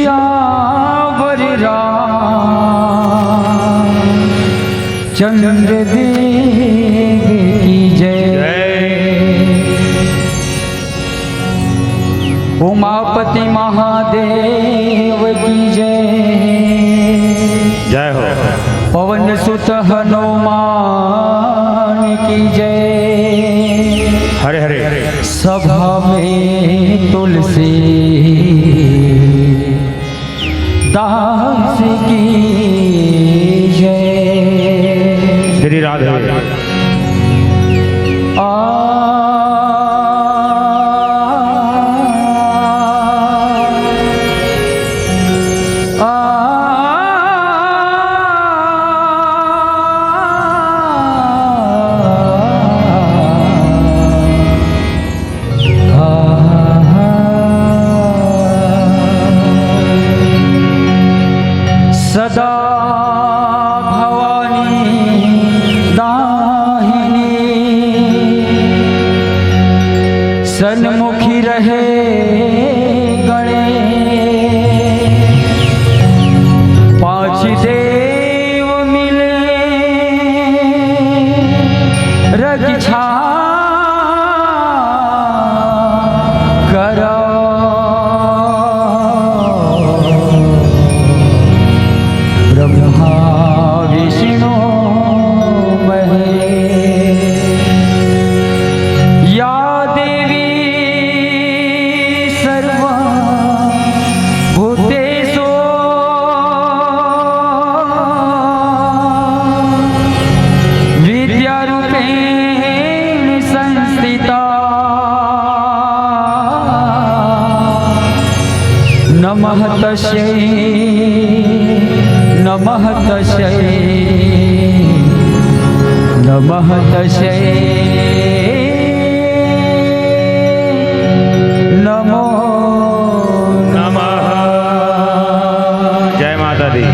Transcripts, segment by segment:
सियावर रामचंद्र देव की जय। उमापति महादेव की जय। जय हो। पवन सुत हनुमान की जय। हरे हरे। सभा में तुलसी दास की जय। श्री राधे। सदा भवानी दाहिनी सन्मुखी रहे गणे। पांच देव मिले रक्षा करो। ब्रह्मा विष्णु महेश या देवी सर्वभूतेषु विद्यारूपेण संस्थिता। नमः तस्यै नमः तस्यै नमः तस्यै नमो नमः। जय माता दी।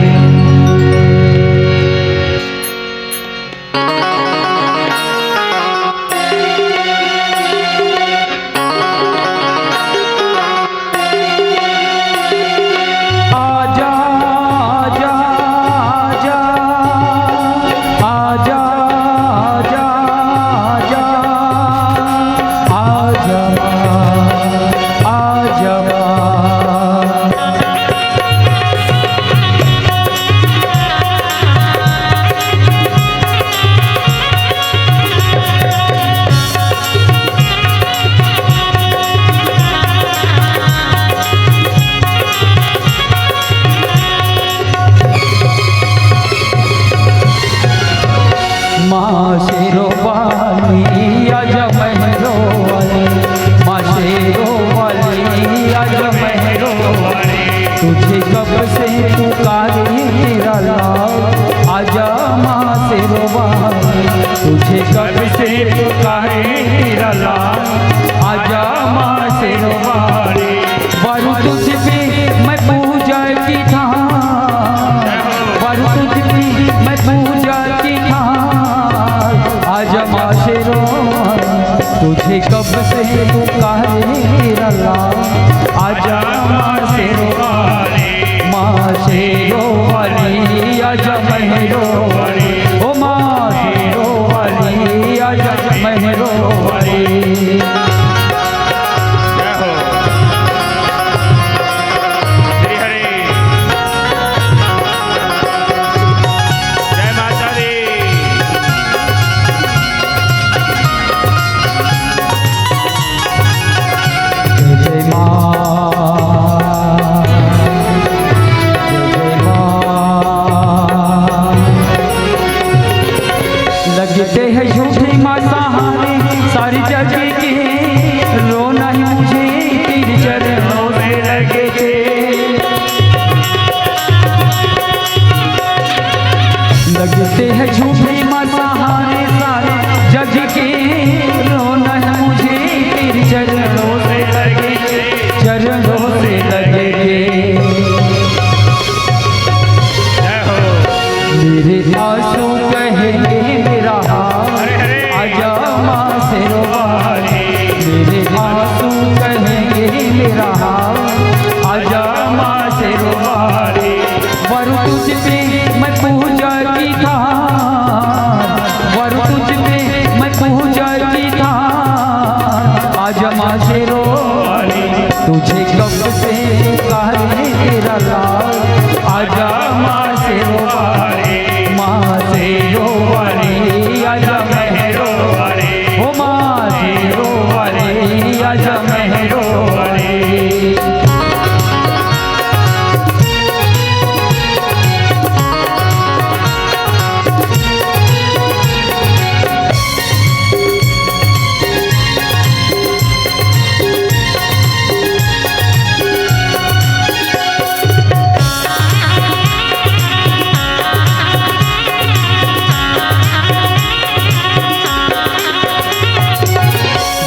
तुझे कब से पुकारे तेरा लाल आजा माँ शेरो वाली। तुझे कब से पुकारे तेरा लाल आजा माँ शेरो वाली। वरु तुझ पे मैं पूजा की था, वरु तुझ पे मैं पूजा की था आजा माँ शेरो वाली। तुझे कब से पुकारे तेरा लाल आजा माँ शेरो वाली। माँ शेरो वाली आजा महरो वाली। ओ माँ शेरो वाली आजा महरो वाली। जय हो। श्री हरि। जय माता दी। जय माँ जय माँ वाली। वरु तुझ पे मैं पूजा की थान, वरु तुझ पे मैं पूजा की थान। आजा माँ शेरो वाली तुझे कब से पुकारे तेरा लाल। आजा माँ शेरो वाली माँ शेरो वाली आजा मेहरो वाली ओ माँ शेरो वाली आजा मेहरो वाली।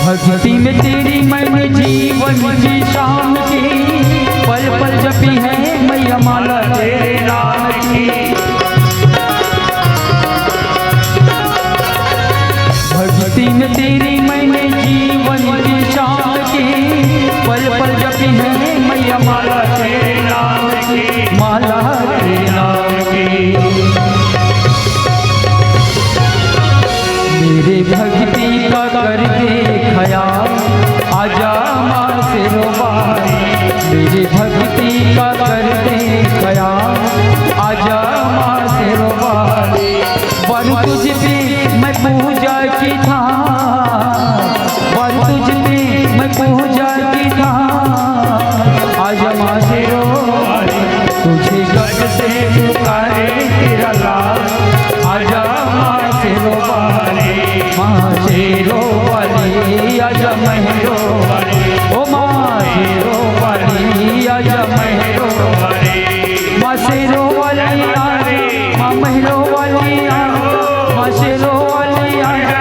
भक्ति में तेरी मैंने जीवन की शाम की, पल पल जपी है मैया माला तेरे नाम की। भक्ति में तेरी मैंने जीवन की शाम की, पल पल जपी है मैया माला तेरे नाम की, माला तेरे नाम की। मेरे भक्ति का करके खयाल आजा माँ शेरो वाली। मेरे भक्ति का करके खयाल आजा माँ शेरो वाली। वरु तुझ पे मैं पूजा की थान, वरु तुझ पे मैं पूजा की थान। आजा माँ शेरो वाली तुझे कब से पुकारे तेरा लाल। आजा माँ शेरो वाली माँ शेरो वाली आजा मेहरो वाली ओ माँ शेरो वाली आजा मेहरो वाली। माँ शेरो वाली आजा माँ मेहरो वाली आजा, माँ शेरो वाली आजा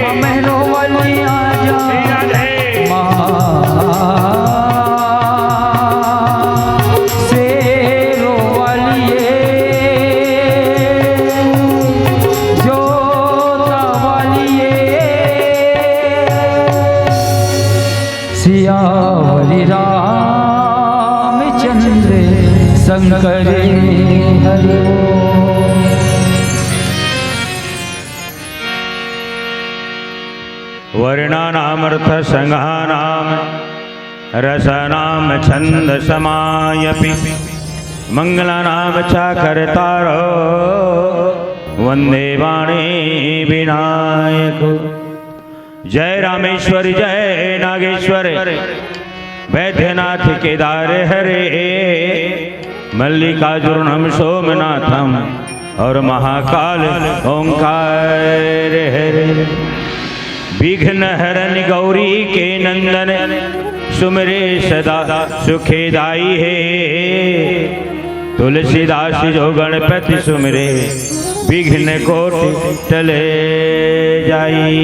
माँ मेहरो वाली आजा। माँ शेरो वाली सियावरी रामचंद्र शंकर हरि। वर्णानामर्थ संघानाम रसनाम छंद समायपि मंगलानाम चाकर्तारो वंदे वाणी विनायक। जय रामेश्वर जय नागेश्वर वैद्यनाथ केदार हरे मल्लिकार्जुनम सोमनाथम और महाकाल ओंकार हरे। विघ्न हरन गौरी के नंदन सुमरे सदा सुखेदाई है। तुलसीदास जो गणपति सुमरे विघ्न कोटि टले जाई।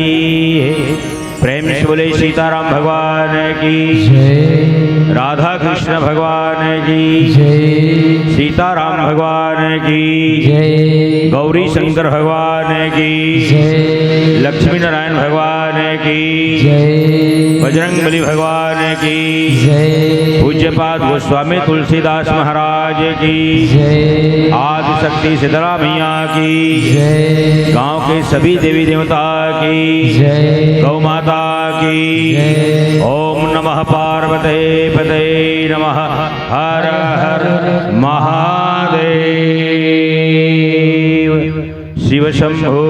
प्रेम से बोले सीताराम भगवान की जय, राधा कृष्ण भगवान की जय, सीताराम भगवान की जय, गौरी शंकर भगवान की जय, लक्ष्मी नारायण भगवान की जय, बजरंगबली भगवान की जय, पूज्यपाद गोस्वामी तुलसीदास महाराज की जय, आदि शक्ति शीतला मैया की जय, गांव के सभी देवी देवता की जय, गौ माता की जय। ओम नमः पार्वते पते नमः। हर हर महादेव शिव शंभो।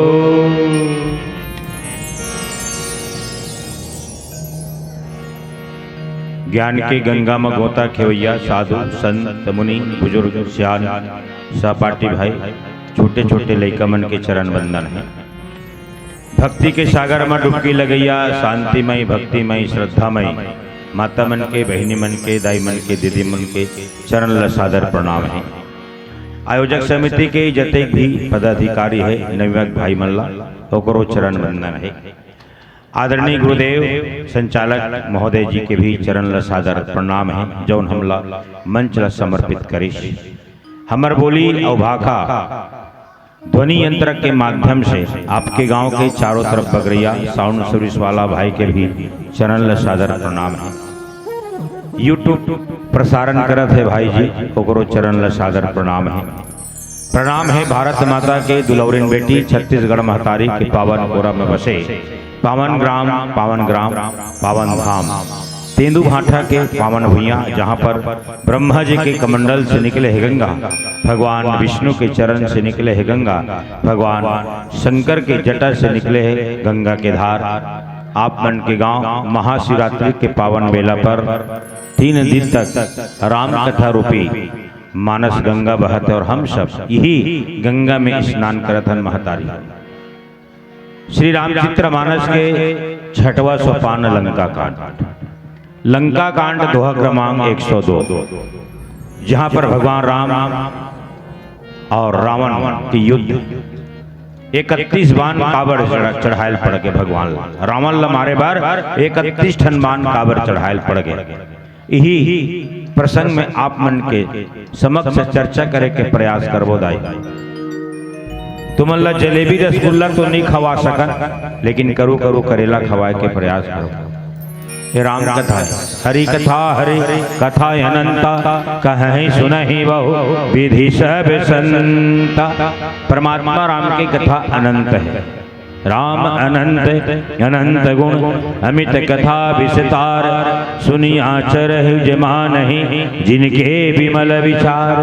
ज्ञान के गंगा में गोता खेवैया साधु संत मुनि बुजुर्ग सियान सहपाठी भाई छोटे छोटे लइका मन के चरण बंदन है। भक्ति के सागर में डुबकी लगैया शांतिमय भक्तिमय श्रद्धामय माता मन के बहनी मन के दाई मन के दीदी मन के चरण लसादर प्रणाम है। आयोजक समिति के जतेक भी पदाधिकारी है नवयुवक भाई मल्ला ओकरो चरण बंदन है। आदरणीय गुरुदेव संचालक महोदय जी के भी चरण लसादर प्रणाम है जौन हमला मंच ला समर्पित करीश। हमर बोली अवभाखा ध्वनि यंत्र के माध्यम से आपके गांव के चारों तरफ बगरैया साउंड सर्विस वाला भाई के भी चरण लसादर प्रणाम है। यूट्यूब प्रसारण करत है भाई जी, ओकरो चरण ला सादर प्रणाम है। प्रणाम है भारत माता के दुलौरिन बेटी छत्तीसगढ़ महतारी के पावन गोरा में बसे पावन ग्राम पावन धाम तेंदू भाठा के पावन भुइया, जहाँ पर ब्रह्मा जी के कमंडल से निकले है गंगा, भगवान विष्णु के चरण से निकले है गंगा, भगवान शंकर के जटा से निकले है गंगा के धार। आप मन के गांव महाशिवरात्रि के पावन बेला पर 3 दिन तक राम कथा रूपी मानस गंगा बहते और हम सब यही गंगा में स्नान करत हन महतारी। श्री रामचरित्र मानस के 6वां सोपान लंका कांड, लंका कांड दोहा क्रमांक 102, जहां पर भगवान राम और रावण के युद्ध 31 बाण काबर चढ़ायल पड़ गए। भगवान रावण ला मारे बार 31 ठन बाण काबर चढ़ायल पड़ गए। यही प्रसंग में आप मन के समक्ष चर्चा करे के प्रयास करबो दाई। तुमन ला जलेबी रसगुल्ला तो नहीं खवा सकन, लेकिन करू करेला खवाए के प्रयास करो। ये राम कथा है, हरि कथा हरि कथा अनंता, कहीं सुनहि बहु विधि सब संता। परमात्मा राम की कथा अनंत है। राम अनंत अनंत गुण अमित कथा विस्तार, सुनी आचर जमा नहीं जिनके विमल विचार।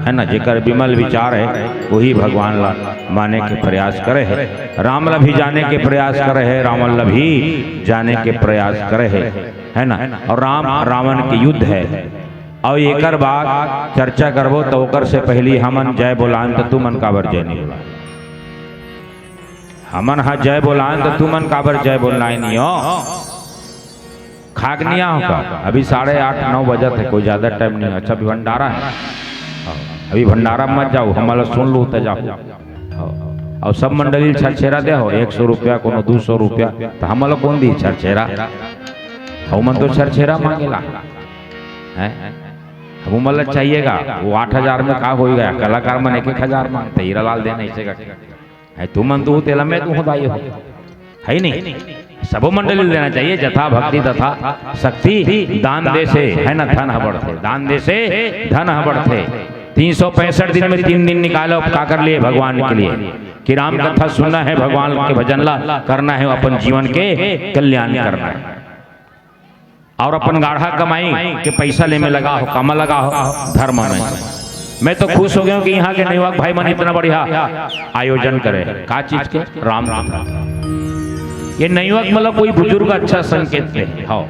है ना, जेकर विमल विचार है वही भगवान ला माने के प्रयास करे है। राम ला भी जाने के प्रयास करे है, रावण ला भी जाने के प्रयास करे है ना। और राम रावण के युद्ध है। और एकर बाद चर्चा करबो तो ओकर से पहली हमन जय बोलान तो तू मन काबर जय नहीं बोला। हमन हा जय बोलान तो तू मन काबर जय बोलना नहीं हो। खागनिया होगा अभी 8:30-9 बजे थे, कोई ज्यादा टाइम नहीं। अच्छा अभी भंडारा है, अभी भंडारा मत जाओ, हमारा सुन लो तो जाओ। और सब मंडली छरछेरा दे हो 100 रुपया, कोनो 200 रुपया, तो हमारा कौन दी छरछेरा? हम तो छरछेरा मांगेला है, अब मतलब चाहिएगा वो 8000 में का हो गया। कलाकार मन 1000 मांगते, हीरालाल देना इसे है। तुम मन तू तेला में तू दाई हो है नहीं। सबो मंडली देना चाहिए, जथा भक्ति तथा शक्ति दान दे से, है ना, धन बढ़ते, दान दे से धन बढ़ते। 365 दिन में 3 दिन निकालो का कर लिए भगवान के लिए कि राम कथा सुनना है, भगवान के भजन ला करना है, अपन जीवन के कल्याण करना है। और अपन गाढ़ा कमाई के पैसा ले में लगा हो, काम लगा हो धर्म में। मैं तो खुश हो गया हूँ कि यहाँ के नवयुवक भाई मन इतना बढ़िया आयोजन करे। का चीज के? राम कथा। ये नवयुवक मतलब कोई बुजुर्ग अच्छा संकेत है। हाँ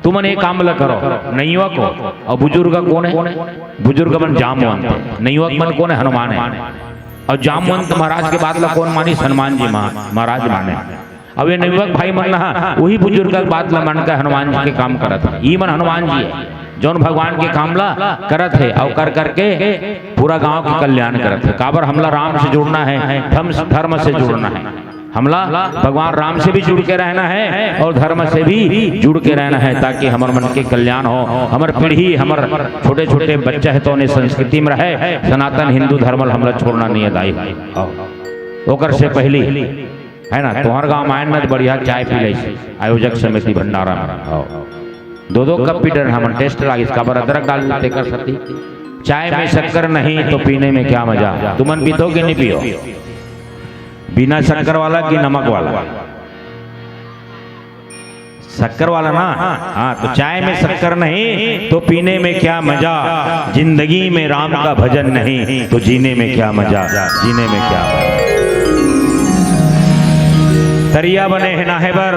तुम एक काम ला करो, नवयुवक हो और बुजुर्ग कौन है? बुजुर्ग मन जामवंत, नवयुवक मन कौन है? हनुमान है। और जामवंत महाराज के बाद ला कौन मानी? हनुमान जी महाराज माने। अब ये नवयुवक भाई मन ना वही बुजुर्ग के बाद ला मान कर हनुमान जी के काम करत है। ई मन हनुमान जी है जौन भगवान के काम ला करत है और कर करके पूरा गांव के कल्याण करत है। काबर हमला राम से जुड़ना है, धर्म से जुड़ना है। हमला भगवान राम से भी जुड़ के रहना है और धर्म से भी जुड़ के रहना है, ताकि हमारे मन के कल्याण हो। हमार पीढ़ी, हमार छोटे छोटे बच्चे है तो उन्हें संस्कृति में रहे। सनातन हिंदू धर्म हमला छोड़ना नहीं है दाई। ओकर से पहली है ना, तुम्हार गाँव मायन में बढ़िया चाय पी ली आयोजक समिति भंडारा में 2-2 कप पी डर हम टेस्ट लागी। इसका पर अदरक डाल देते कर सकती। चाय में शक्कर नहीं तो पीने में क्या मजा। तुमन पीतो कि नहीं पियो? बिना शक्कर वाला कि नमक वाला? शक्कर वाला ना। हाँ तो चाय में शक्कर नहीं तो पीने में क्या मजा। जिंदगी में राम का भजन नहीं तो जीने में क्या मजा, जीने में क्या मजा। तरिया बने है नाहे बर,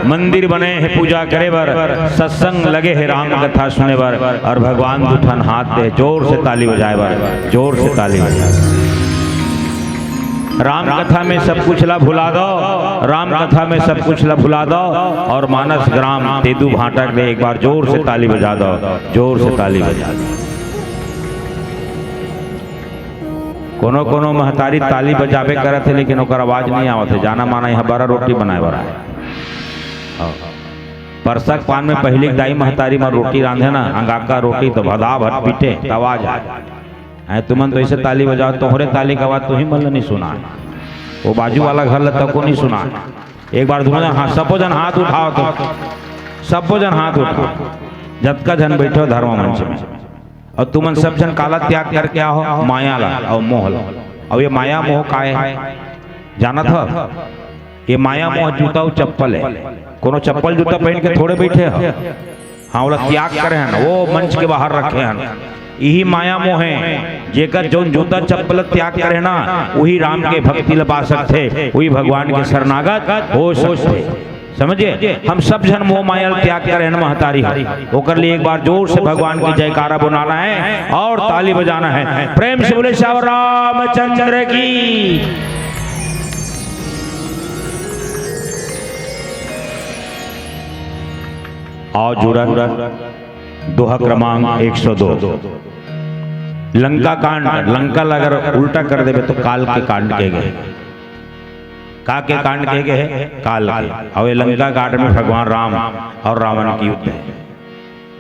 मंदिर बने है पूजा करे बर, सत्संग लगे है राम कथा सुने बर, और भगवान दुठन हाथ दे जोर से ताली बजाए बर, जोर से ताली बजाए। राम कथा में सब कुछ ला भुला दो, राम कथा में सब कुछ ला भुला दो, और मानस ग्राम तेंदू भाठा के एक बार जोर से ताली बजा दो, जोर से ताली बजा दो। कोनो कोनो महतारी ताली बजाबे करत है लेकिन ओकर आवाज नहीं आवत है। जाना माना यहाँ बड़ा रोटी बनाए बड़ा है। परसक पान में पहली दाई महतारी में रोटी रांधे ना, अंगाका रोटी तो भदा भट पीटे तो आवाज आए। तुमन तो ऐसे ताली बजाओ, तोहरे ताली का आवाज तो ही मतलब नहीं सुना, वो बाजू वाला घर लता को नहीं सुना। एक बार तुम हाँ सबो जन हाथ उठाओ, तो सबो जन हाथ उठाओ। जब का जन बैठो धर्म मंच में और तुमन सब जन काला त्याग कर क्या हो माया ला और मोह ला। और ये माया मोह का है जाना था? ये माया मोह जूता और चप्पल है। कोनो चप्पल जूता पहन के थोड़े बैठे हो, हाँ बोला त्याग करे हैं ना, वो मंच के बाहर रखे हैं। यही माया मोह है, जेकर जो जूता चप्पल त्याग करे ना वही राम के भक्ति ला पा सकते, वही भगवान के शरणागत हो सकते। समझिए, हम सब जन मोह माया त्याग करे न महतारी होकर लिए एक बार जोर से भगवान की जयकारा बुलाना है और ताली बजाना है। प्रेम से बोले श्याम रामचंद्र की। आओ जुड़ा दोहा क्रमांक 102। लंका कांड। लंका अगर उल्टा कर देवे तो काल के कांड के गए। का के कांड के गए काल के। और ये लंका कांड में भगवान राम और रावण की युद्ध है।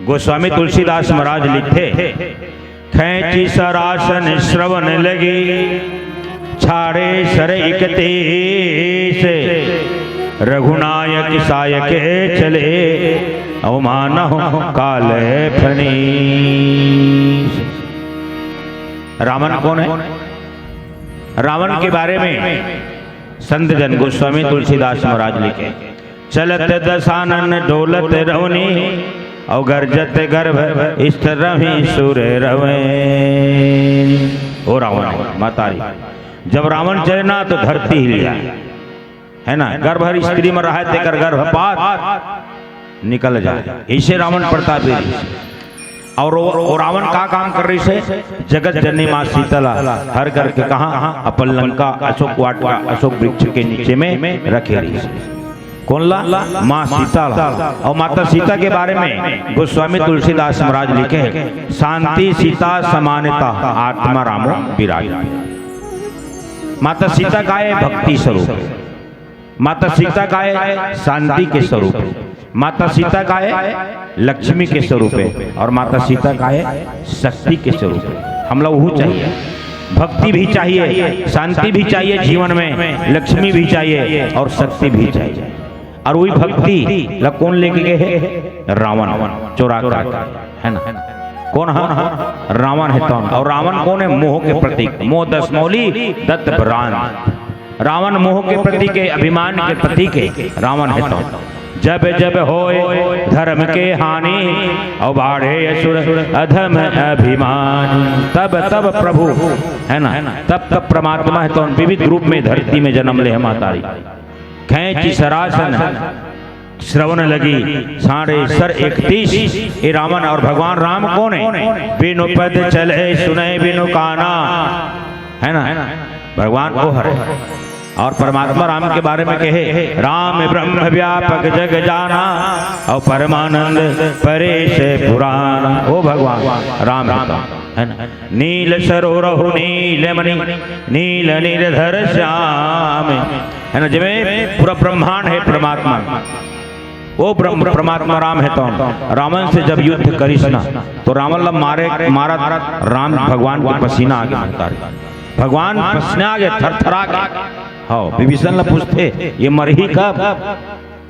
गोस्वामी तुलसीदास महाराज लिखते, खैची सरासन श्रवण लगे छाड़े सर इकते से रघुनायक सायक चले अवमानो काल फनी। रावण कौन है? रावण के बारे में संत जन गोस्वामी तुलसीदास महाराज लिखे, चलत दशानन डोलत रवनी और गर्जत गर्भ स्थिर रवि सुर रवे। ओ रावण मातारी, जब रावण चले ना तो धरती हिल जाए, है ना। गर्भहर स्त्री में रहा तेकर गर्भपात निकल जाए, ऐसे रावण प्रतापी। और रावण का काम कर रही से? जगत जननी माँ सीतला हर करके कहा अपन लंका अशोक वाट का अशोक वृक्ष के नीचे में रखे रही। कौन ला? माँ सीता। और माता सीता के बारे में गोस्वामी तुलसीदास महाराज लिखे, शांति सीता समानता आत्मा रामो विराज। माता सीता का है भक्ति स्वरूप, माता सीता का है शांति के स्वरूप, माता सीता का है लक्ष्मी के स्वरूप है, और माता सीता का है शक्ति के स्वरूप है। हम लोग वो चाहिए, भक्ति भी चाहिए, शांति भी चाहिए जीवन में, लक्ष्मी भी चाहिए और शक्ति भी चाहिए। और वही भक्ति कौन लेके गए है? रावण चोरा कर, है ना। कौन है? रावण है। तो और रावण कौन है? मोह के प्रतीक। मोह दस मौली दत्त भ्रांत। रावण मोह के प्रतीक है, अभिमान के प्रतीक है रावण है। तो जब जब होए धर्म के हानि और बाढ़े असुर अधम अभिमान, तब तब प्रभु, है ना, तब तब परमात्मा है तो विविध रूप में धरती में जन्म ले मातारी। खैंची सरासन श्रवण लगी साढ़े सर 31। ये रावण और भगवान राम कौन है? बिनु पद चले सुने बिनु काना, है ना। भगवान को हर और परमात्मा राम के बारे में कहे, राम ब्रह्म व्यापक जग जाना और परमानंद परेश पुराना। ओ भगवान राम है ना। नील सरोरहु नील मणि नील निर्धर श्याम, है ना। जिसमें पूरा ब्रह्मांड है परमात्मा, वो ब्रह्म परमात्मा राम है। तो रावण से जब युद्ध करिस ना तो रावण ला मारा राम भगवान के पसीना आगे उतार, भगवान पसीना आगे थरथरा गए। हाँ, विभीषण ला पूछते ये मरही कब?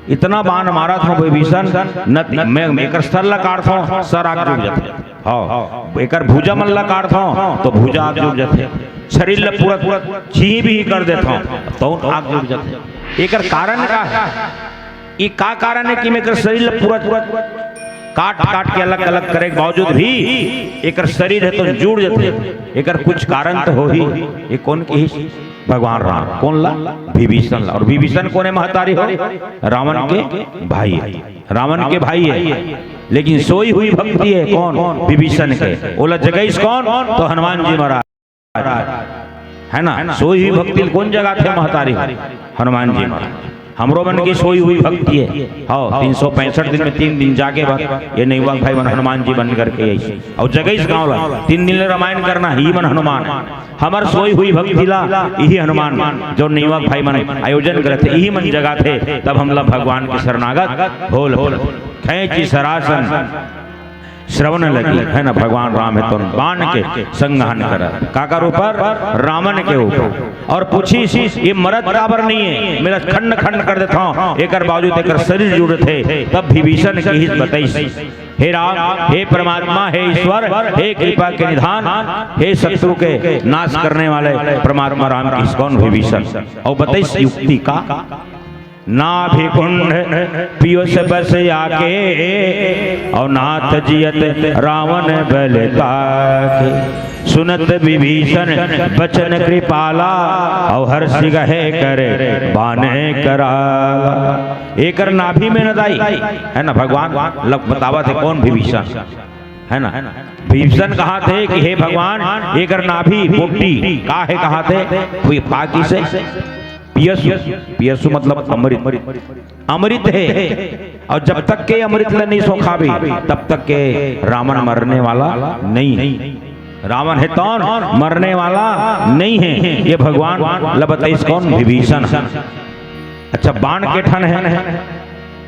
इतना बाण मारा था विभीषण, न मैं एकर सर ला काटता सर आग जुड़ जाते। हाँ, एकर भुजा मन ला काटता तो भुजा आग जुड़ जाते, शरीर ला पूरा छी भी कर देता तो आग जुड़ जाते। एकर कारण का है? ये का कारण है कि मेकर शरीर ला पूरा काट काट के अलग अलग करे बावजूद भी एकर शरीर है तो जुड़ जाते। एकर कुछ कारण तो हो ही। ये कौन की? भगवान राम। कौन ला? विभीषण ला। और विभीषण कौन है महतारी हो? रावण के भाई है, रावण के भाई है। लेकिन सोई हुई भक्ति है कौन? विभीषण के। ओला जगह कौन? तो हनुमान जी महाराज, है ना। सोई हुई भक्ति कौन जगह थे महतारी? हनुमान जी महाराज। हमरो मन की सोई हुई भक्ति है। हाँ, 365 दिन में 3 दिन जाके बाद ये नहीं हुआ भाई मन हनुमान जी बन करके ऐसे। और जगह इस गाँव ला 3 दिन रामायण करना ही मन हनुमान हमार सोई हुई भक्ति ला यही हनुमान जो नहीं हुआ भाई मन आयोजन करते यही मन जगह थे। तब हम लोग भगवान के शरणागत होल होल। खैंची सरासन श्रवण लगी है ना, भगवान राम है तो बाण के संघान करा काकर ऊपर, रावण के ऊपर। और पूछी ये मरद बराबर नहीं है, मेरा खंड खंड कर देता हूँ, एक बावजूद एक शरीर जुड़े थे। तब विभीषण की हित बताई, हे राम, हे परमात्मा, हे ईश्वर, हे कृपा के निधान, हे शत्रु के नाश करने वाले परमात्मा राम की कौन विभीषण। और बताई युक्ति का, नाभि कुंड पियुष बस आके और नाथ जियत रावण बल ताके। सुनत विभीषण बचन कृपाला और हर्ष गहे करे बाने करा। एकर नाभि में न दाई है ना, भगवान लग बतावा थे कौन विभीषण है ना। विभीषण कहा थे कि हे भगवान एकर नाभि पोटी का है, कहा थे कोई फाकी से पियसु, पियसु मतलब अमृत, अमृत है। और जब तक के अमृत नहीं सोखा भी तब तक के रावण मरने वाला नहीं, रावण है तो मरने वाला नहीं है। ये भगवान बताइए कौन विभीषण। अच्छा बाण के ठन है,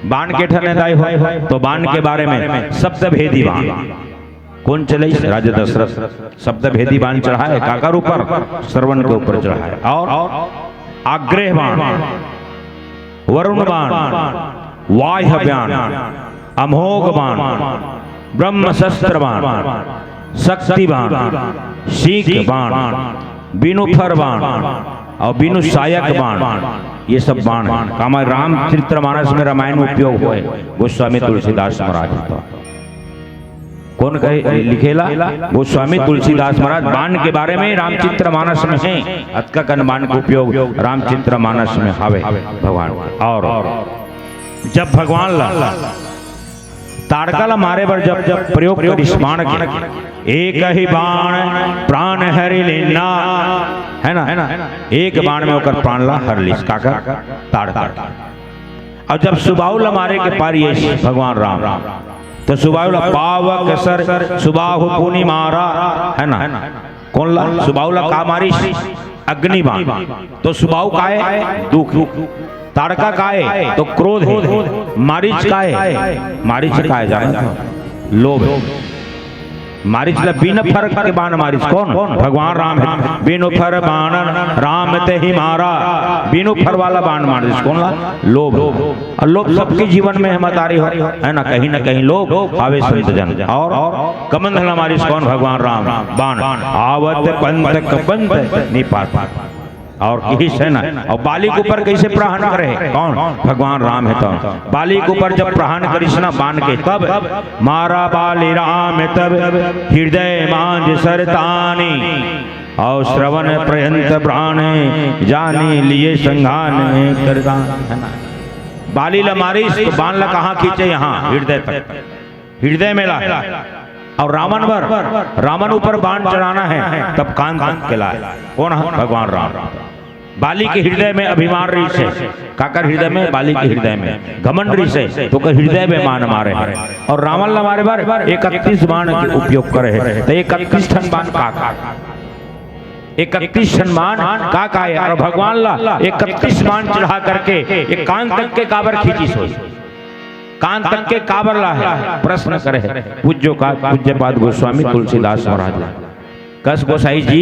बाण के ठन है दाई हो, तो बाण के बारे में शब्द भेदी बाण कौन चले, राजा दशरथ शब्द भेदी बाण चढ़ाए काकर ऊपर, श्रवण के ऊपर चढ़ाए। और आग्रह बाण, वरुण बाण, वाह्य बाण, अमोघ बाण, ब्रह्म शस्त्र बाण, शक्ति बाण, शीख बाण, बिनुफर बाण और बिनु सायक बाण, ये सब बाण कामा रामचरितमानस में रामायण में उपयोग हुए। गोस्वामी तुलसीदास महाराज कौन कहे लिखेला, गोस्वामी तुलसीदास महाराज बाण के बारे में रामचरितमानस में है। अतका कन बाण का उपयोग रामचरितमानस में हवे भगवान। और जब भगवान ताड़का ला मारे बर जब प्रयोग करिस बाण के, एक ही बाण प्राण हरि लेना है ना, एक बाण में होकर प्राण ला हर लिस काका ताड़का। और जब सुबाहु ला मारे के पारी भगवान राम, तो सुबाहु ला पावक सर सुबाहु पुनि मारा है ना। कौन ला सुबाहु ला का मारिस, अग्नि बाण। तो सुबाहु का है दुख, ताड़का का है तो क्रोध है, मारीच का है, मारीच का है जाना लोभ। मारीच ला बिन फर्क के बाण मारीच कौन, भगवान राम है। बिनु फर बाण राम ते ही मारा, बिनु फर वाला बाण मारिस कौन ला, लोभ। और लोभ सबके जीवन में हमारी हो है ना, कहीं ना कहीं लोभ आवे संत जन। और कमंडल मारिस कौन, भगवान राम बाण। आवत पंत कपंत निपात और यही से ना। और बाली के ऊपर कैसे प्रहार करे कौन, भगवान राम है। तो बाली के ऊपर जब प्रहार करिस ना बाण के, तब मारा बाली राम तब हृदय मांझ सरतानी और श्रवण पर्यंत प्राण जाने लिए संघान करता है ना। बाली ला मारिस तो बाण ला कहाँ खींचे, यहाँ हृदय तक, हृदय में ला। और रावण पर रावण ऊपर बाण चढ़ाना है तब कान तक के लाए कौन, भगवान राम। बाली के हृदय में अभिमान रही से, काकर हृदय में, बाली के हृदय में घमंड रही से, तो हृदय में बाण मारे हैं। और रावण ला मारे बार 31 बाण के उपयोग करे है। तो 31 ठन बाण का 31 ठन बाण का है। और भगवान ला 31 बाण चढ़ा करके एक कान तक के काबर खींची सोई, कान तक के काबर ला है, प्रश्न करे पूज्य का पूज्य पाद गोस्वामी तुलसीदास महाराज कस गोसाई जी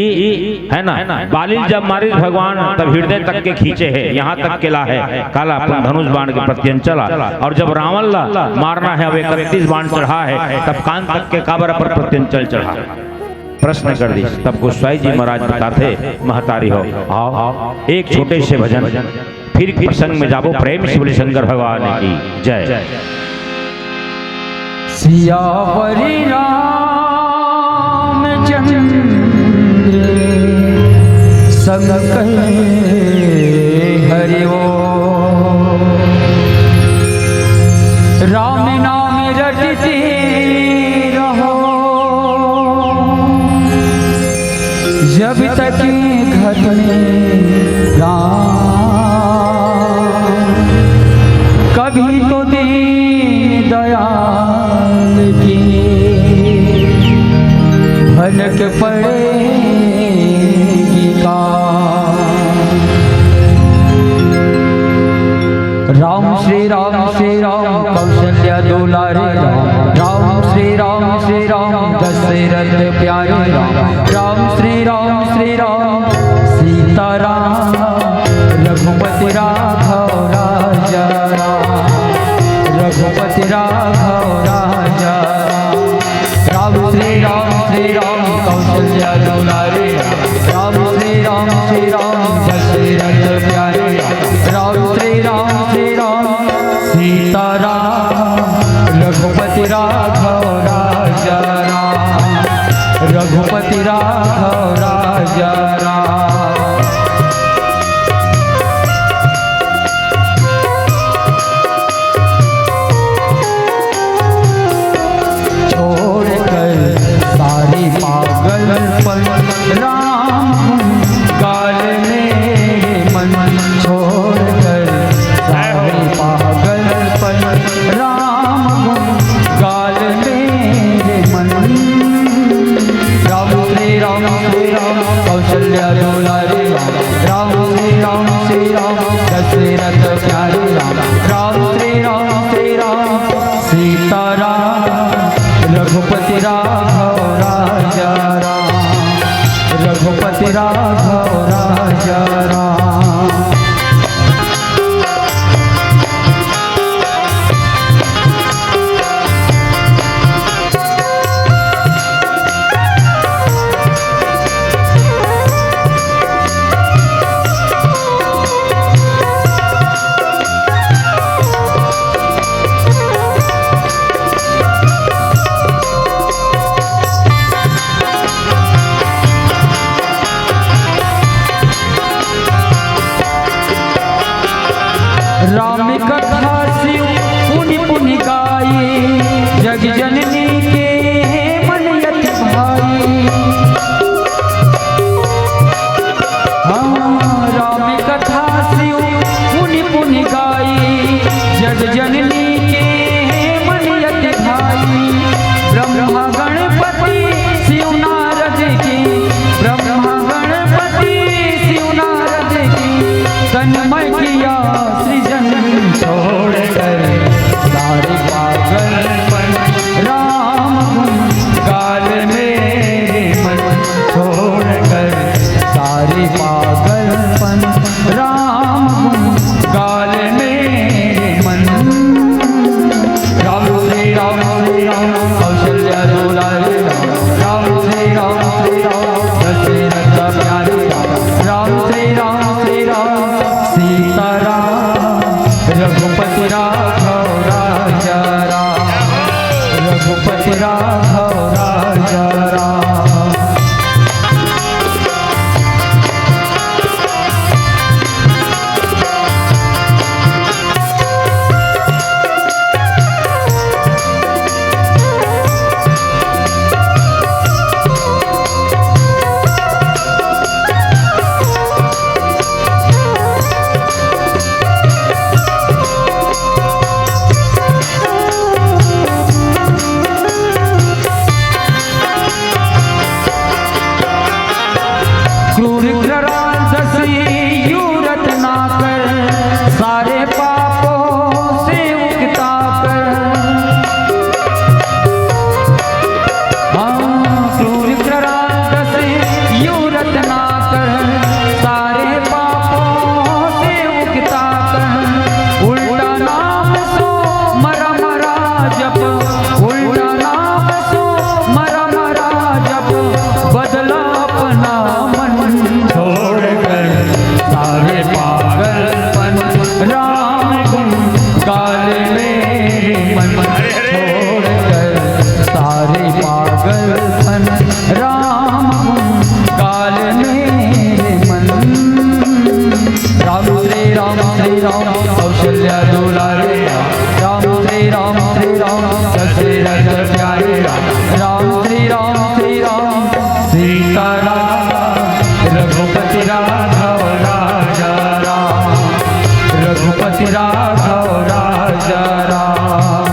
है ना। बाली जब मारे भगवान तब हृदय तक के खींचे है, यहाँ तक के ला है काला अपन धनुष बाण के प्रत्यंचला। और जब रावण ला मारना है, अब 31 बाण चढ़ा है, तब कान तक के काबर पर प्रत्यंचल चढ़ा। प्रश्न कर दी, तब गोसाई जी महाराज बताते महतारी हो आओ एक छोटे से भजन, फिर प्रसंग में जाबो। प्रेम से बोले शंकर भगवान की जय। सियावरी रामचंद्र संग कहे हरि ओ, राम नाम रटते रहो जब तक घर में कभी तो दीन दयाल की भनक पड़ेगी का। राम श्री राम कौशल्या दुलारे राम, राम श्री राम प्यारे राम राम श्री राम सीताराम रघुपति राघव राजा राम रघुपति राघव राजा राम श्री राम कौशल्या दुलारे राम श्री राम दशरथ प्यारे राम श्री राम सीताराम रघुपति राघव राजा राम रघुपति राघव राजा राम छोड़कर सारी पागलपन राम गाल मेरे मन छोड़कर सारी पागलपन राम गाल मेरे मन राम श्री राम कौशल्या दुलारे राम श्री राम दशरथ प्यारे राम श्री राम सीताराम रघुपति राघव राजा राम रघुपति राघव राजा राम राम कथा शिव पुनि पुनि गाई जग जननी के मन यति भाई राम कथा शिव पुनि पुनि गाई जग जननी के मन यति भाई ब्रह्मा गणपति शिव नारद की ब्रह्मा गणपति शिव नारद की तन्मय किया सृजन छोड़कर सारे पागलपन राम गाल मेरे मन छोड़कर सारे पागलपन राम गाल मेरे मन राम श्री राम कौशल्या दुलारे राम श्री राम दशरथ प्यारे राम श्री राम सीताराम रघुपति राघव राजा राम रघुपति राघव राजा राम क्रूर कराल दसी यूरत ना कर सारे पापों से उगता कर क्रूर कराल दसी यूरत ना कर सारे पापों से उगता कर उल्टा नाम सो मरा मरा जप उल्टा नाम सो मरा मरा जप बदला अपना छोड़कर सारे पागलपन राम गाल मेरे मन छोड़कर सारे पागलपन राम गाल मेरे मन राम श्री राम कौशल्या दुलारे राम श्री राम दशरथ प्यारे राम श्री राम सीताराम रघुपति राघव राजा राम रघुपति राघव राजा राम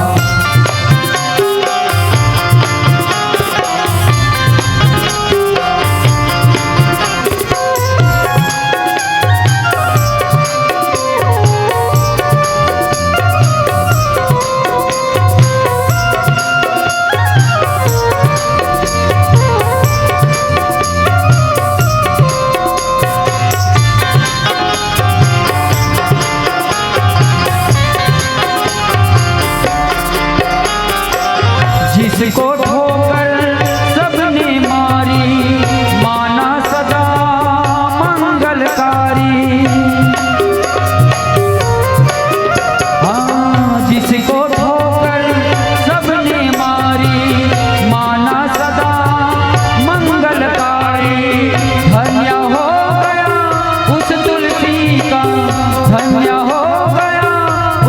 जिसको ठोकर सबने मारी माना सदा मंगलकारी। हाँ, जिसको ठोकर सबने मारी माना सदा मंगलकारी। धन्य हो गया उस तुलसी का, धन्य हो गया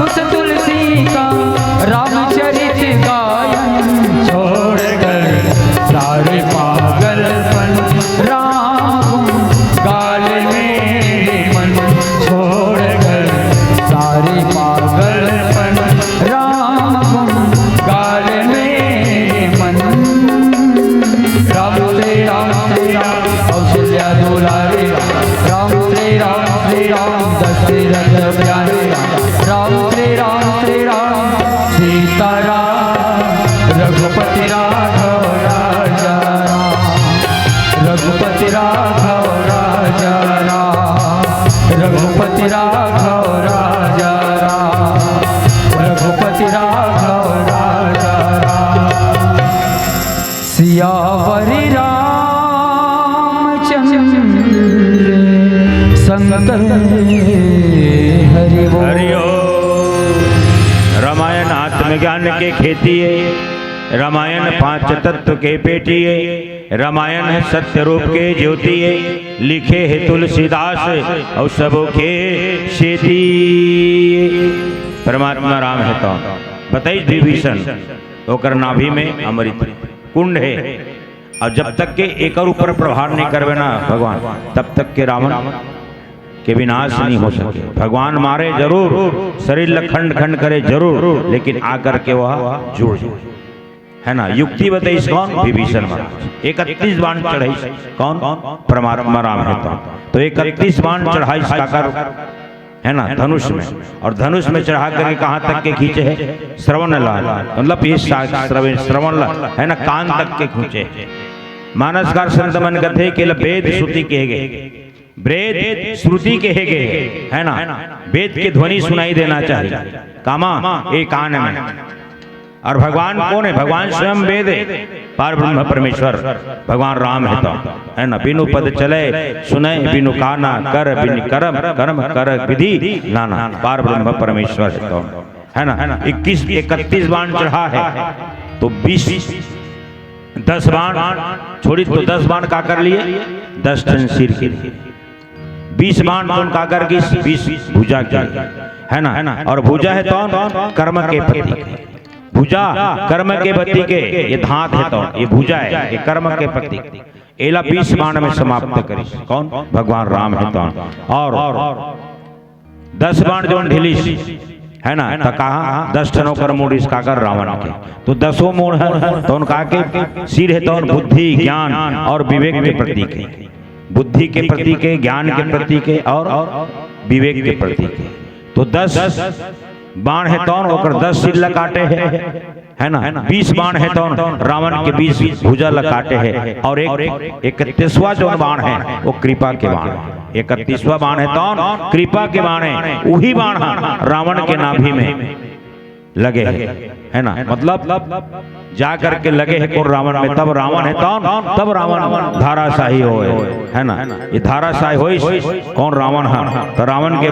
उस तुलसी का रामचरित गायन। छोड़कर सारे पागलपन राम गाल में मन, छोड़कर सारे पागलपन राम गाल में मन। राम श्री राम कौशल्या दुलारे राम श्री राम दशरथ प्यारे राम श्री राम सीताराम रघुपति राघव राजा राम, रघुपति राघव राजा राम, रघुपति राघव राजा राम, रघुपति राघव राजा राम। सियावरी रामचंद्र संकर हरि बोल। हरिओ। रामायण आत्मज्ञान के खेती है, रामायण पांच तत्व के पेटी है, रामायण है सत्य रूप के ज्योति है, लिखे है तुलसीदास और सबों के शेती। परमात्मा राम है तो बताइए विभीषण होकर नाभि में अमृत कुंड है, और जब तक के एक और ऊपर प्रहार नहीं करवे ना भगवान, तब तक के रावण के विनाश नहीं हो सके। भगवान मारे जरूर, शरीर खंड खंड करे जरूर, लेकिन आकर के वह जुड़ है ना। युक्ति बताई कौन? विभीषण महाराज। 31 बाण चढ़ाई कौन? परमात्मा राम है तो 31 बाण चढ़ाई काकर है ना धनुष में, और धनुष में चढ़ा करके कहाँ तक के खींचे है? श्रवण लाल, मतलब ये श्रवण है ना, कान तक के खींचे। मानसकार संत मन कथे के वेद श्रुति कहे गए, वेद श्रुति कहे गए है ना, वेद की ध्वनि सुनाई देना चाहिए कामा एक कान में। और भगवान कौन है? भगवान स्वयं वेद है, पार ब्रह्म परमेश्वर भगवान राम है तो है ना। बिनु पद चले सुने बिनु काना, कर बिनु कर्म कर्म कर विधि नाना, पार ब्रह्म परमेश्वर है तो है ना। 31 बाण चढ़ा है तो 10 बाण छोड़ी तो 10 बाण का कर लिए 10 टन सिर के, 20 बाण तो का कर की 20 भुजा की है ना। और भुजा है तो कर्म के प्रतीक, भुजा कर्म के प्रतीक के, ये धात है तो ये भुजा है, ये कर्म के प्रतीक। एला 20 बाण में समाप्त करी कौन? भगवान राम है तो। और 10 बाण जो ढीली है ना, तो कहा 10 टनों कर मूड इसका कर रावण के, तो 10 मूड है तो उनका के सिर है तो बुद्धि ज्ञान और विवेक के प्रतीक है, बुद्धि के प्रतीक है, ज्ञान के प्रतीक है और विवेक के प्रतीक है। तो 10 बाण है तो 10 सिर लकाटे है ना। 20 बाण है तो रावण के 20 भुजा लकाटे है, और 31वां जो बाण है वो कृपा के बाण है। 31वां बाण है तो कृपा के बाण है, वही बाण रावण के नाभि में लगे है ना। मतलब जा करके लगे है को रावण में, तब रावण है तब रावण धाराशाही हो है ना। ये धाराशाही हो कौन? रावण है। तो रावण के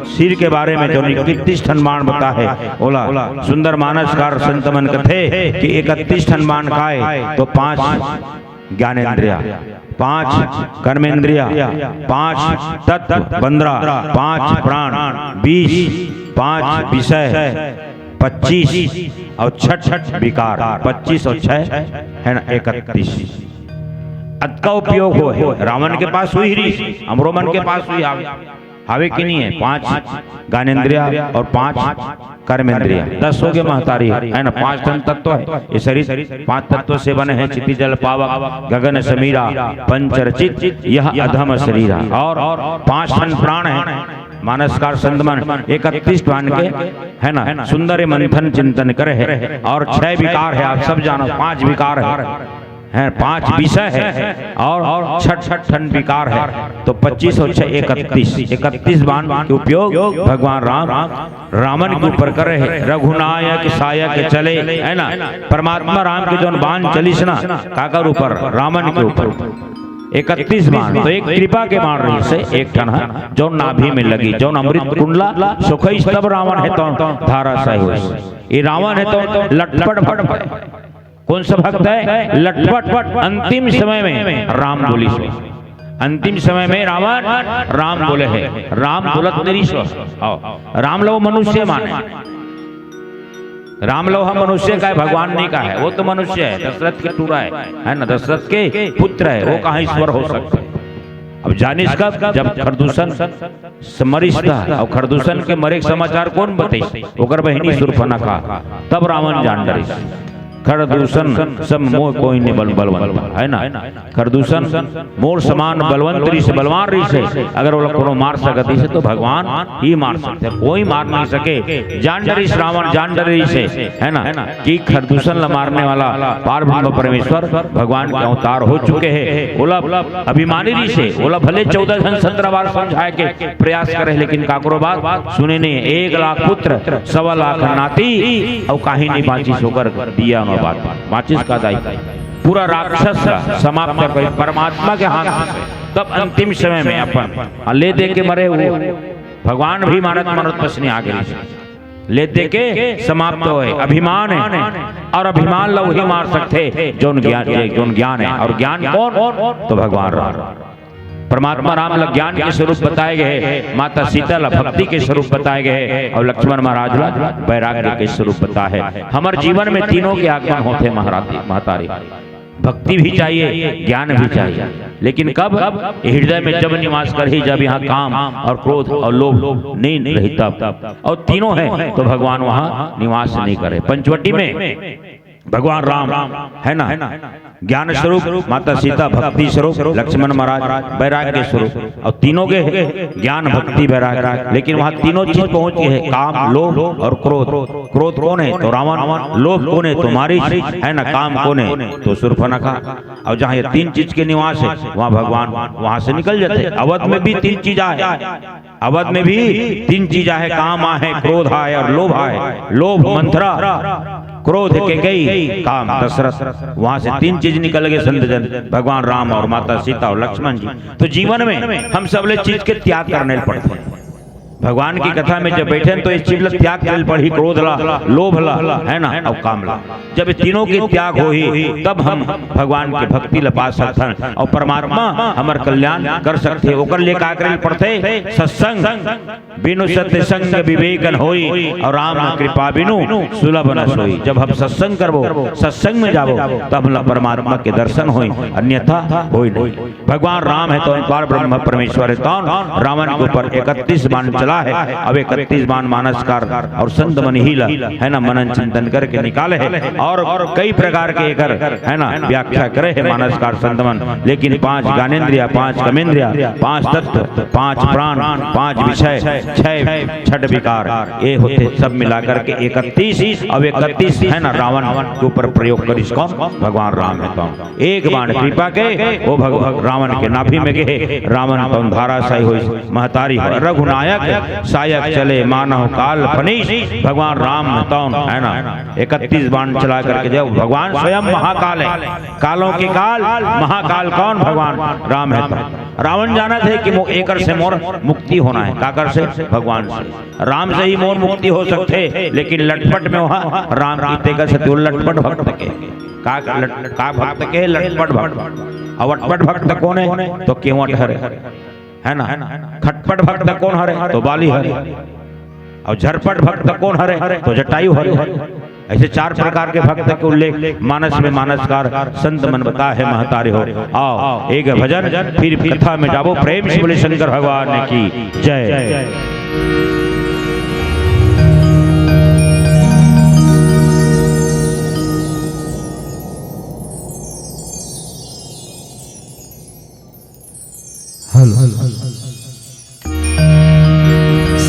सिर के बारे में जो 31 टन बाण बता है बोला सुंदर मानसकार संत मन कथे कि 31 टन बाण खाए तो 5 ज्ञानेन्द्रिया, 5 कर्मेंद्रिया, 5 तत्व 15, 5 प्राण 20, 5 विषय 25 और 6 विकार 25 और 6 है ना 31। अत का उपयोग हो है रावण के पास हुई रही, अमरोमन के पास हुई हावे की नहीं है। 5 ज्ञानेन्द्रिया और 5 कर्मेंद्रिया, 10 हो गए महतारी है ना। 5 टन तत्व है ये शरीर, 5 तत्व से बने हैं चिति जल पावक गगन समीरा पंचरचित यह अधम शरीरा, और 5 टन प्राण है। मानसकार संतमन 31 बाण के है ना सुंदर मंथन चिंतन करे है, और 6 विकार है आप सब जानो, 5 विकार है, 5 विषय है और छठ विकार है। तो 25 और 6 31 बाण के उपयोग भगवान राम रावण के ऊपर कर रहे हैं। रघुनायक सायक चले, है ना, परमात्मा राम के जो बाण चलिस ना काकर ऊपर, रावण के ऊपर 31 बाण। तो एक कृपा के बाण रही से एक ठन है जो नाभि में लगी, जो अमृत कुंडला सुखई तब रावण है तो धाराशायी हुए। ये रावण है तो लटपट भक्त, कौन सा भक्त है? लटपट। अंतिम समय में राम बोली से, अंतिम समय में रावण राम बोले है, राम बोलत तेरी सो। राम लो मनुष्य माने, राम लो हम मनुष्य का है, भगवान नहीं का है। वो तो मनुष्य है, दशरथ के टूरा है ना, दशरथ के पुत्र है, वो कहाँ ईश्वर हो सकते। अब जानिस कब? जब खरदूषण मरिस था और खरदूषण के मरे समाचार कौन बताई? ओकर बहिनी शूर्पणखा, तब रावण जान डरिस। खरदूषण सब मोह कोई नहीं बलवंत, है ना, खरदूषण मोर समान बलवंत रही से, बलवान रही से, अगर वो लोग को मार सकती से तो भगवान ही मार सकते, कोई मार नहीं सके। जान डरी रावण, जान डरी से, है ना, कि खरदूषण मारने वाला पारब्रह्म परमेश्वर भगवान के अवतार हो चुके हैं। ओला अभिमानी रही से, ओला भले 14 जन 17 बार समझाए के प्रयास करे, लेकिन काकरो बात सुने नहीं। 1 लाख पुत्र 1.25 लाख नाती और कहीं नहीं बाची होकर दिया बात, माचिस का दायित्व पूरा राक्षस समाप्त कर परमात्मा के हाथ में। तब अंतिम समय में अपन ले दे के मरे हुए भगवान भी मानत पसनी आ गई, ले दे के समाप्त हुए। अभिमान है और अभिमान लोग ही मार सकते जोन ज्ञान है, और ज्ञान कौन? तो भगवान राम परमात्मा राम ज्ञान के स्वरूप बताए गए, माता सीता भक्ति के स्वरूप बताए गए, और लक्ष्मण महाराज वैराग्य के स्वरूप बताए है। हमारे जीवन में तीनों के आगमन होते महतारी, भक्ति भी चाहिए, ज्ञान भी चाहिए, लेकिन कब? हृदय में जब निवास कर ही, जब यहाँ काम और क्रोध और लोभ नहीं रही तब, और तीनों है तो भगवान वहाँ निवास नहीं करे। पंचवटी में भगवान राम है ना, ज्ञान स्वरूप, माता सीता भक्ति स्वरूप, लक्ष्मण महाराज वैराग्य स्वरूप, और तीनों के ज्ञान भक्ति वैराग्य। लेकिन वहाँ तीनों चीज पहुंच गए हैं, काम लोभ और क्रोध। क्रोध कौन है? तो रावण। लोभ कौन है? तो मारीच, है ना। काम कौन है? तो शूर्पणखा। और जहाँ ये 3 चीज के निवास है वहाँ भगवान वहां से निकल जाते। अवध में भी 3 चीज है, अवध में भी 3 चीज है, काम है, क्रोध है और लोभ है। लोभ मंथरा, क्रोध के गई, काम दशरथ। वहां से 3 चीज निकल गए संत जन, भगवान राम और माता सीता और लक्ष्मण जी। तो जीवन में हम सब चीज के त्याग करने पड़ते हैं। भगवान की कथा में जब बैठे तो इस चीज त्याग करने पड़ी, क्रोध ला, लोभ ला, है ना, और काम ला। जब तीनों के त्याग हो ही तब हम भगवान की भक्ति ला पा सकते हैं और परमात्मा हमार कल्याण कर सकते। ओकर लिए का करे पड़ते? सत्संग। बिनु सत्य संग विवेकन होई, और राम कृपा बिनु सुलभ न सोई। जब हम सत्संग करबो, सत्संग में जाबो, तब हम परमात्मा के दर्शन होई, अन्यथा होई नहीं। भगवान राम है तो पार ब्रह्म परमेश्वर है, तो रावण के ऊपर 31 बाण चला है। अब 31 बाण मानसकार और संत मन ही है ना, मनन चिंतन करके निकाले है, और कई प्रकार के एकर है ना व्याख्या करे है मानसकार संत मन। लेकिन 5 ज्ञानेन्द्रिया, 5 कर्मेंद्रिया, 5 तत्व, 5 प्राण, 5 विषय, 6 छठ विकार, ये होते सब मिलाकर के 31। अब 31 है ना रावण के ऊपर प्रयोग करिस कौन? भगवान राम है। तो 1 बाण कृपा के वो रावण के नाभि में गए, रावण तो धाराशायी हुई, महतारी रघुनायक सायक चले मानव काल फनीश। भगवान राम तौन है ना 31 बाण चला करके जब भगवान स्वयं महाकाल है, कालों के काल महाकाल कौन? भगवान राम है। तो रावण जाना थे कि एकर से मोर मुक्ति होना है, काकर से? भगवान से। राम से ही मोर मुक्ति हो सकते, लेकिन लटपट में वहां राम की तेकर से लटपट भक्त के का भक्त के लटपट भक्त। और अटपट भक्त कौन है? तो केवट है ना। खटपट भक्त कौन हरे? तो बाली हरे। और झरपट भक्त कौन हरे? तो जटायु हरे। ऐसे 4 प्रकार के भक्त के उल्लेख मानस में मानसकार संत मन बता है महतारे हो। आओ एक भजन फिर कथा में जाबो। प्रेम से बोले शंकर भगवान की जय।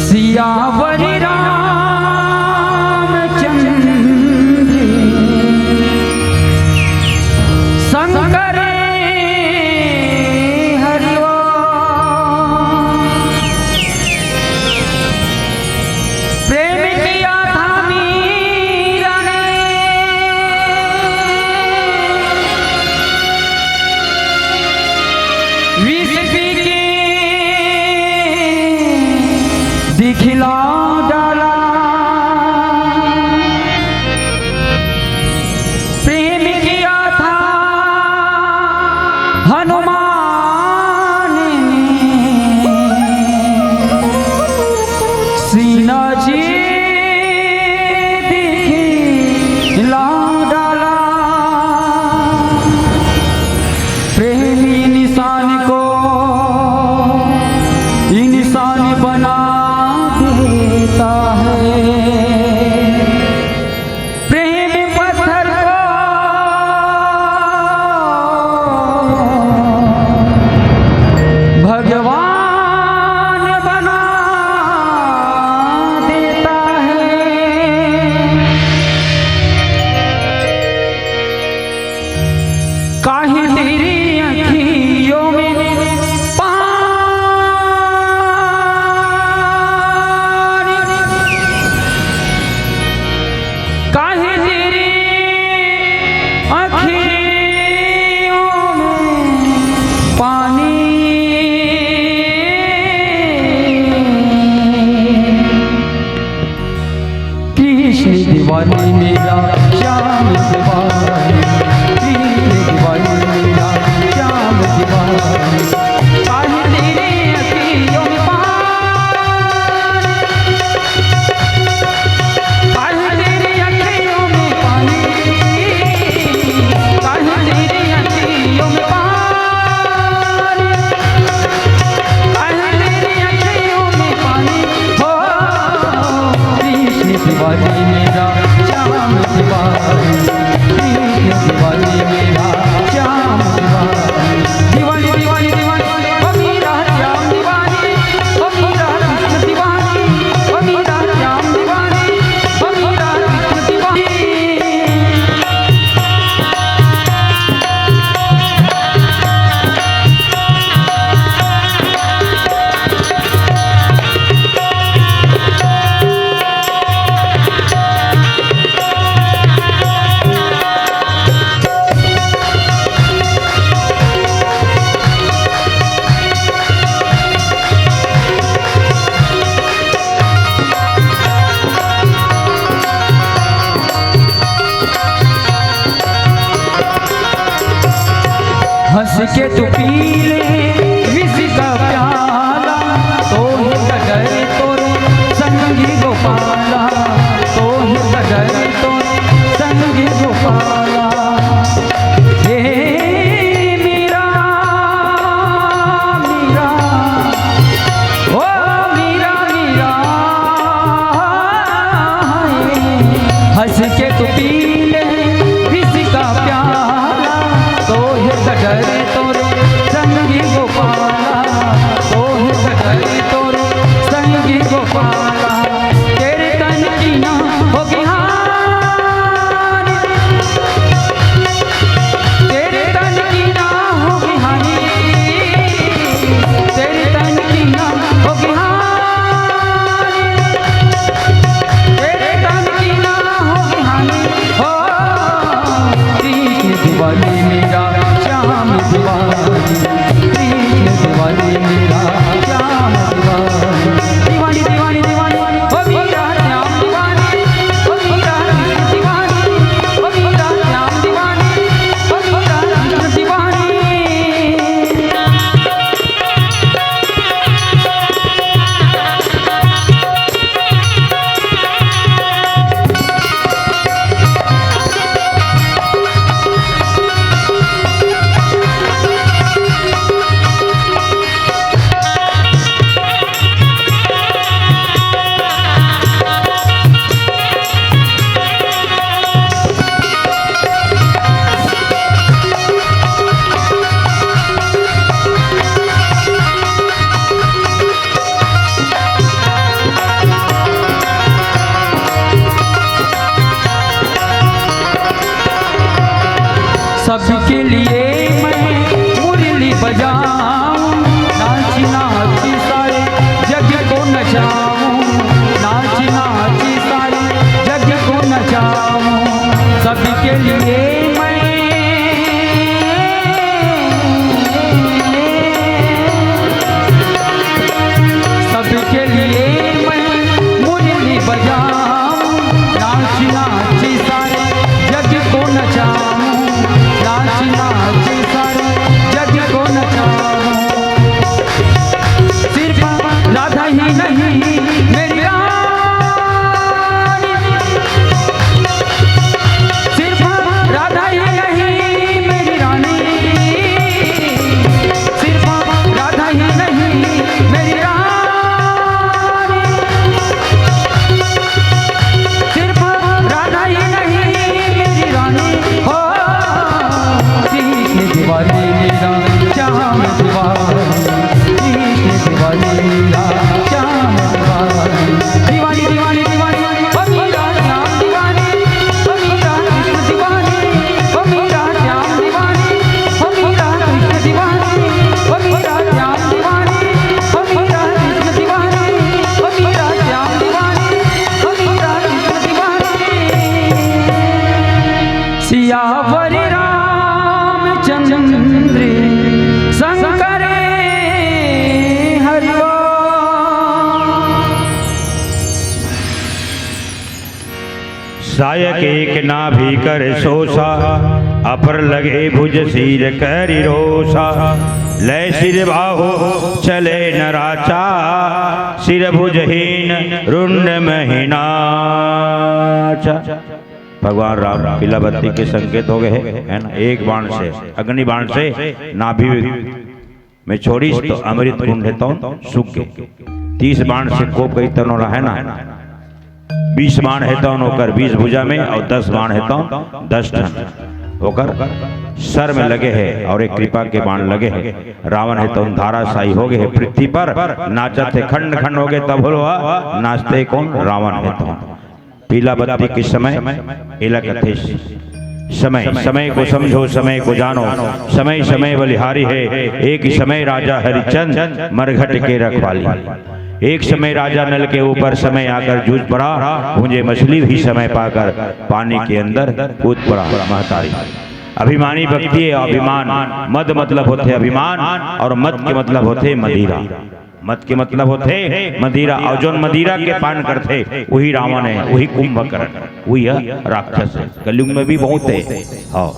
सियावर रामचंद्र संग काहे तेरी अखियों में पानी, काहे तेरी अखियों में पानी, कृष्ण दिवाली मेरा श्याम दिवाली, कृष्ण दिवाली मेरा श्याम दिवाली, काहे तेरे अखियों में पानी, काहे तेरे अखियों में पानी, काहे तेरे अखियों में पानी, काहे तेरे अखियों में पानी, हो कृष्ण दिवाली मेरा श्याम दिवाली, कृष्ण दिवाली मेरा श्याम दिवाली, दिवाली दिवाली दिवाली ओ मेरा श्याम दिवाली, ओ मेरा कृष्ण दिवाली, ओ मेरा श्याम दिवाली, ओ मेरा कृष्ण दिवाली। हंस के तू पी ले विष का प्याला, तो ही कदर तोरे संगी गोपाला, तो ही कदर तोरे संगी गोपाला, हे मीरा मीरा ओ मीरा मीरा, हंस के तू पी ले विष का प्याला, तो है कदर तोरे संगी गोपाला, तो है कदर तोरे संगी गोपाला, तेरे तन की ना होगी हानि, तेरे तन की ना होगी हानि, तेरे तन की ना होगी हानि, तेरे तन की ना होगी हानि, हो कृष्ण दिवाली मेरा श्याम दिवाली, कृष्ण दिवाली मेरा श्याम दिवाली, दिवाली दिवाली दिवाली ओ मेरा श्याम दिवाली, ओ मेरा कृष्ण दिवाली, ओ मेरा श्याम दिवाली, ओ मेरा कृष्ण दिवाली। सबके लिए मैं मुरली बजाऊं, नाची नाची सारे जग को नचाऊं, नाची नाची सारे जग को नचाऊं, सबके लिए मैं सबके लिए मैं मुरली बजाऊं, नाची नाची सारे जग को नचाऊं, नाची नाची सारे जग को नचाऊं, सिर्फ राधा ही नहीं मेरी रानी, सिर्फ राधा ही नहीं मेरी रानी, सिर्फ राधा ही नहीं मेरी रानी, सिर्फ राधा ही नहीं मेरी रानी, हो कृष्ण वही रामचंद्र शंकर हरिओ। सायक एक नाभि कर सोसा, अपर लगे भुज सिर करि रोसा। लय सिर बाहु चले नराचा, सिर भुजहीन रुंड महिनाचा। भगवान राम पीलाबत्ती के संकेत हो गए है ना। एक बाण से, अग्नि बाण से नाभि में छोड़ी तो अमृत कुंड है तो सूख गए। 30 बाण से कोप गई तनो है ना। 20 बाण है तो होकर 20 भुजा में, और 10 बाण है तो 10 टन होकर सर में लगे हैं, और एक कृपा के बाण लगे हैं। रावण है तो धाराशाही हो गए है पृथ्वी पर, नाचत थे खंड खंड हो गए तब हुआ, नाचते कौन? रावण है तो। पीलाबत्ती के समय इलक थे समय, समय को समझो समय को जानो, समय समय बलिहारी है। एक समय राजा हरिचंद मरघट के रखवाली। एक समय राजा नल के ऊपर समय आकर जूझ पड़ा, मुझे मछली भी समय पाकर पानी के अंदर कूद पड़ा। महतारी अभिमानी व्यक्ति है। अभिमान, मद मतलब होते अभिमान, और मद के मतलब होते मदिरा। मत के मतलब होते मदिरा, और जो मदिरा के पान करते वही रावण है, वही कुंभकर्ण, वही राक्षस है। कलयुग में भी बहुत है। हाँ,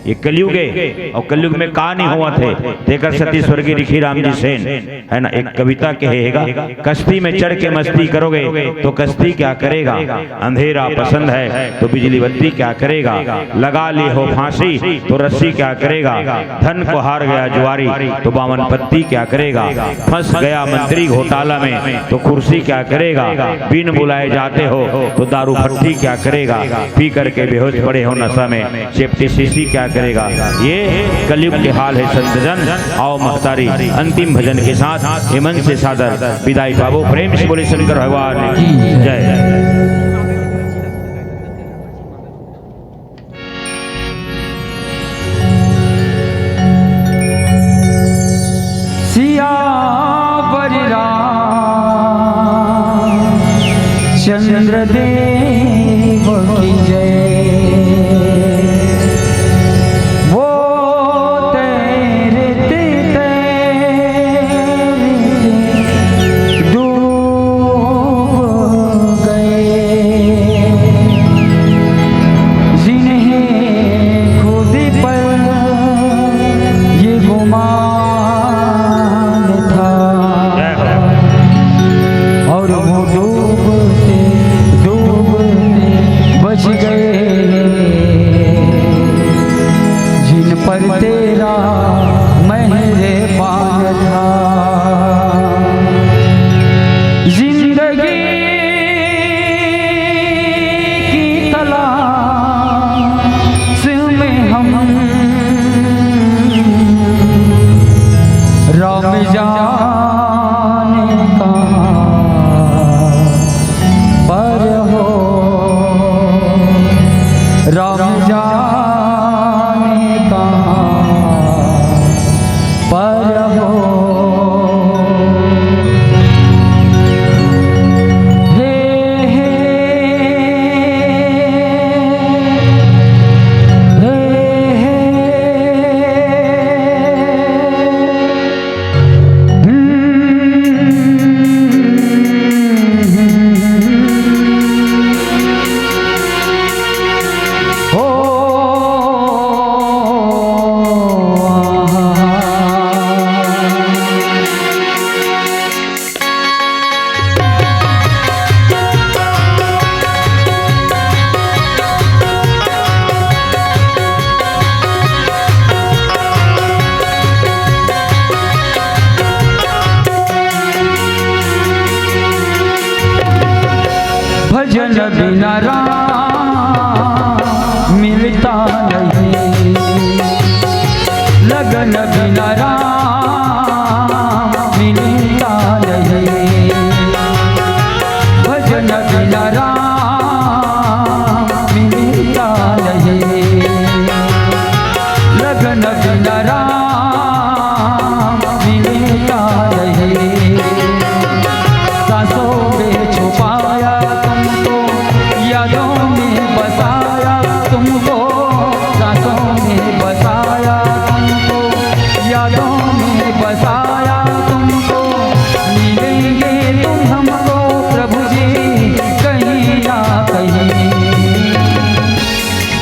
ये कलयुग है, और कलयुग में कहा नहीं हुआ थे। देकर सती स्वर्गीय ऋषि राम जी सेन है ना, एक कविता कहेगा, कश्ती में चढ़ के मस्ती करोगे तो कश्ती क्या करेगा, अंधेरा पसंद है तो बिजली बत्ती क्या करेगा, लगा ली हो फांसी तो रस्सी क्या करेगा, धन को हार गया जुआरी तो बावन पत्ती क्या करेगा, फंस गया मंत्री घोटाला में तो कुर्सी क्या करेगा, बिन बुलाए जाते हो तो दारू भट्टी क्या करेगा, पी करके बेहोश पड़े हो नशा में चेपटी शीशी क्या करेगा। ये कलयुग के हाल है संतजन। आओ महतारी अंतिम भजन के साथ हेमंत से सादर विदाई पावो। प्रेम से बोले शंकर भगवान की जय। चंद्रदेव की जय। वो तेरे डूब गए, जिन्हें खुद पर ये गुमान था, और वो बच गए जिन पर तेरा मेहरबान था। जिंदगी की तलाश में हम राम जाने कहाँ पर हो, राम जाने कहाँ पर हो। हे हे हे भजन बिना राम मिलता नहीं, लगन बिना राम मिलता नहीं, भजन बिना राम मिलता नहीं, लगन बिना राम मिलता नहीं। सांसों में छुपाया तुमको, यादों में बसाया तुमको, सांसों में में बसाया तुमको, यादों में बसाया तुमको, मिलेंगे तुम हमको प्रभु जी कहीं ना कहीं।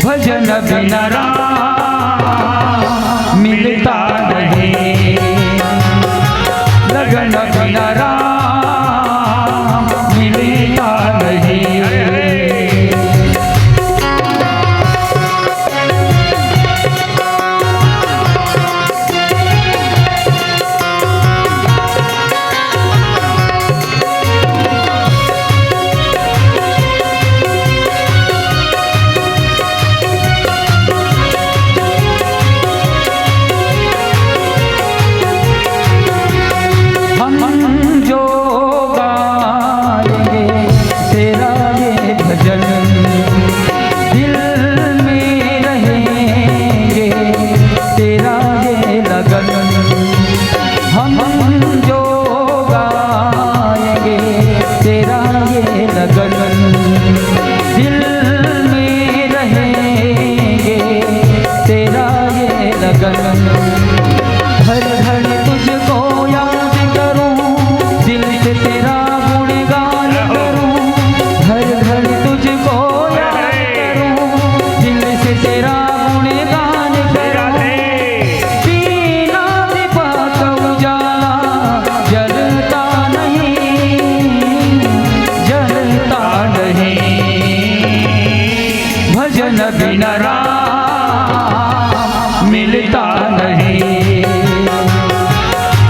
भजन बिना राम मिलता नहीं, लगन बिना राम मिलता नहीं। हर घड़ी तुझको याद करूं, दिल से तेरा गुणगान करूं। हर घड़ी तुझको याद करूं, दिल से तेरा गुणगान करूं। बिना दीपक उजाला जलता नहीं, जलता नहीं। भजन बिना राम मिलता नहीं,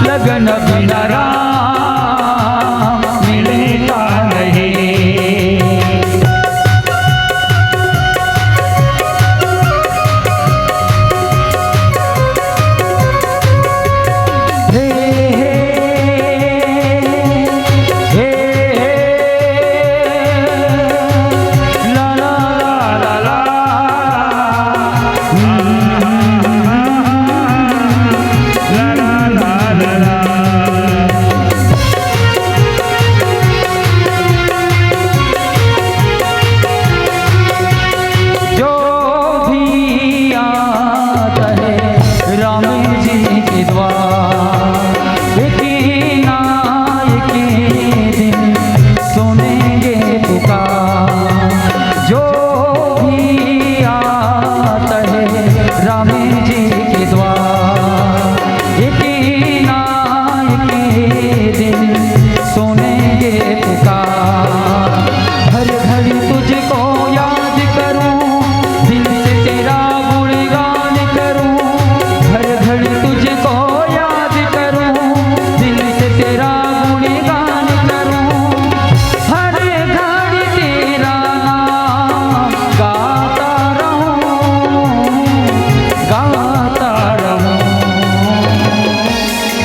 लगन बिना राम मिलता नहीं। हे हे हे ला ला ला ला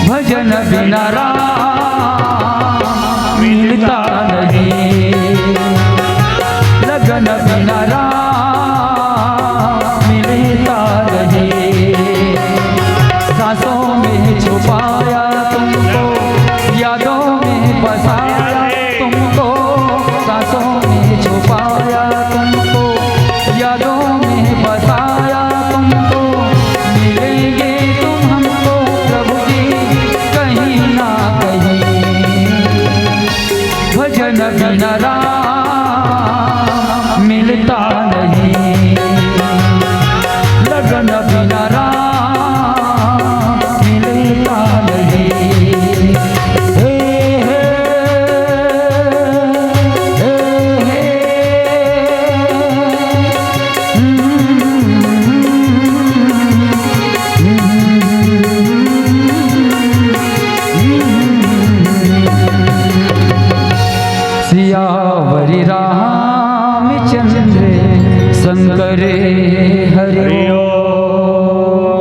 भजन बिना राम मिलता नहीं, लगन बिना राम मिलता नहीं। सांसों में छुपाया तुमको, यादों में बसाया तुमको। सांसों में छुपाया तुमको, यादों में बसाया तुमको। मिलेंगे तुम हमको प्रभु जी कहीं ना कहीं। भजन बिना राम मिलता नहीं, लगन बिना राम मिलता नहीं। हे हे हे हे सियावरी रामचंद्र शंकर हरि